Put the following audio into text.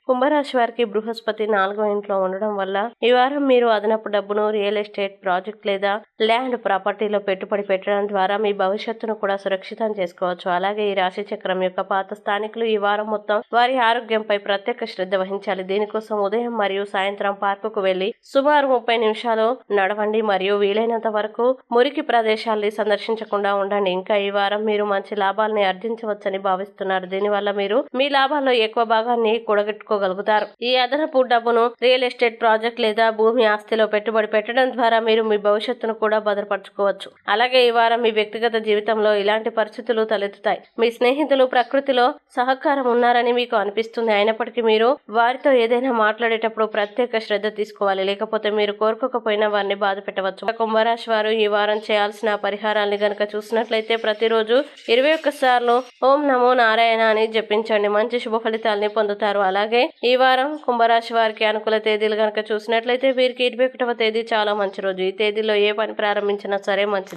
కుంభరాశి వారికి బృహస్పతి 4వ ఇంట్లో ఉండడం వల్ల ఈ వారం మీరు అదనపు డబ్బును రియల్ ఎస్టేట్ ప్రాజెక్ట్ లేదా ల్యాండ్ ప్రాపర్టీలో పెట్టుబడి పెట్టడం ద్వారా మీ భవిష్యత్తును కూడా సురక్షితం చేసుకోవచ్చు. అలాగే ఈ రాశి చక్రం యొక్క పాత స్థానికులు ఈ వారం మొత్తం వారి ఆరోగ్యంపై ప్రత్యేక శ్రద్ధ వహించాలి. దీనికోసం ఉదయం మరియు సాయంత్రం పార్కుకు వెళ్లి సుమారు 30 నిమిషాలు నడవండి మరియు వీలైనంత వరకు మురికి ప్రదేశాల్ని సందర్శించకుండా ఉండండి. ఇంకా ఈ వారం మీరు మంచి లాభాలని ఆర్జించవచ్చని భావిస్తున్నారు. దీనివల్ల మీరు మీ లాభాల్లో ఎక్కువ భాగాన్ని కూడగట్టుకోగలుగుతారు. ఈ అదనపు డబ్బును రియల్ ఎస్టేట్ ప్రాజెక్ట్ లేదా భూమి ఆస్తిలో పెట్టుబడి పెట్టడం ద్వారా మీరు మీ భవిష్యత్తును కూడా భద్రపరచుకోవచ్చు. అలాగే ఈ వారం మీ వ్యక్తిగత జీవితంలో ఇలాంటి పరిస్థితులు తలెత్తుతాయి. మీ స్నేహితులు ప్రకృతిలో సహకారం ఉన్నారని మీకు అనిపిస్తుంది. అయినప్పటికీ మీరు వారితో ఏదైనా మాట్లాడేటప్పుడు ప్రత్యేక శ్రద్ధ తీసుకోవాలి. లేకపోతే మీరు కోరుకోకపోయినా వారిని బాధ పెట్టవచ్చు. కుంభరాశి వారు ఈ వారం చేయాల్సిన పరిహారాన్ని గనక చూసినట్లయితే ప్రతిరోజు 21 సార్లు ఓం నమో నారాయణ అని జపించండి. మంచి శుభ ఫలితాలని పొందుతారు. అలాగే ఈ వారం కుంభరాశి వారికి అనుకూల తేదీలు గనక చూసినట్లయితే వీరికి 21వ తేదీ చాలా మంచి రోజు. ఈ తేదీలో ఏ పని ప్రారంభించినా సరే మంచిది.